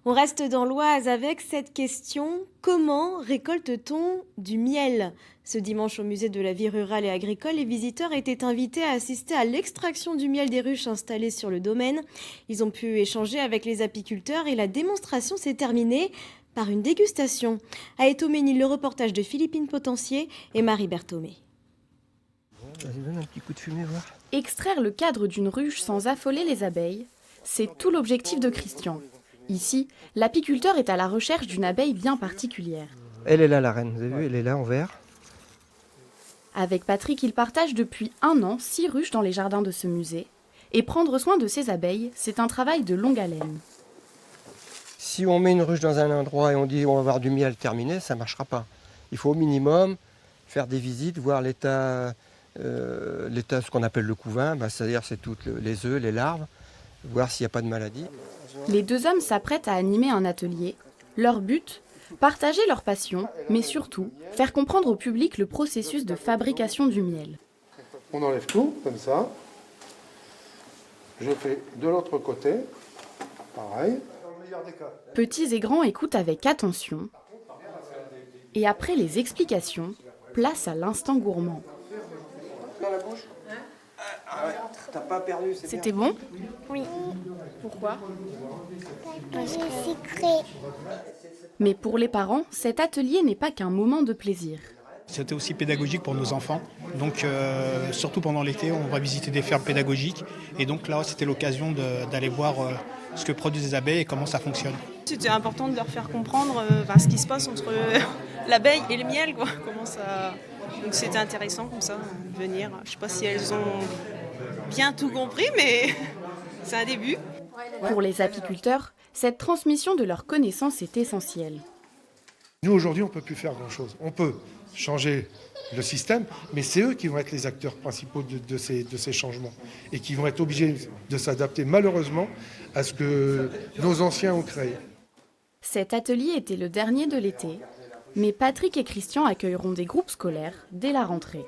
On reste dans l'Oise avec cette question. Comment récolte-t-on du miel? Ce dimanche au musée de la vie rurale et agricole, les visiteurs étaient invités à assister à l'extraction du miel des ruches installées sur le domaine. Ils ont pu échanger avec les apiculteurs et la démonstration s'est terminée par une dégustation. À Étoménil, le reportage de Philippine Potencier et Marie Berthomé. Vas-y, donne un petit coup de fumée, voir. Extraire le cadre d'une ruche sans affoler les abeilles, c'est tout l'objectif de Christian. Ici, l'apiculteur est à la recherche d'une abeille bien particulière. Elle est là, la reine, vous avez vu, elle est là en vert. Avec Patrick, il partage depuis 1 an 6 ruches dans les jardins de ce musée. Et prendre soin de ces abeilles, c'est un travail de longue haleine. Si on met une ruche dans un endroit et on dit on va avoir du miel terminé, ça ne marchera pas. Il faut au minimum faire des visites, voir l'état, ce qu'on appelle le couvain, c'est-à-dire c'est toutes les œufs, les larves, voir s'il n'y a pas de maladie. Les 2 hommes s'apprêtent à animer un atelier. Leur but, partager leur passion, mais surtout faire comprendre au public le processus de fabrication du miel. On enlève tout, comme ça. Je fais de l'autre côté, pareil. Petits et grands écoutent avec attention. Et après les explications, place à l'instant gourmand. Dans la bouche ? Ah ouais, t'as pas perdu, c'est C'était bon ? Oui, Pourquoi ? parce que c'est sucré. Mais pour les parents, cet atelier n'est pas qu'un moment de plaisir. C'était aussi pédagogique pour nos enfants. Donc, surtout pendant l'été, on va visiter des fermes pédagogiques. Et donc là, c'était l'occasion d'aller voir ce que produisent les abeilles et comment ça fonctionne. C'était important de leur faire comprendre ce qui se passe entre l'abeille et le miel, quoi. Comment ça... Donc c'était intéressant comme ça, de venir. Je ne sais pas si elles ont bien tout compris, mais c'est un début. Pour les apiculteurs, cette transmission de leurs connaissances est essentielle. Nous, aujourd'hui, on ne peut plus faire grand-chose. On peut changer le système, mais c'est eux qui vont être les acteurs principaux de ces changements et qui vont être obligés de s'adapter malheureusement à ce que nos anciens ont créé. Cet atelier était le dernier de l'été, mais Patrick et Christian accueilleront des groupes scolaires dès la rentrée.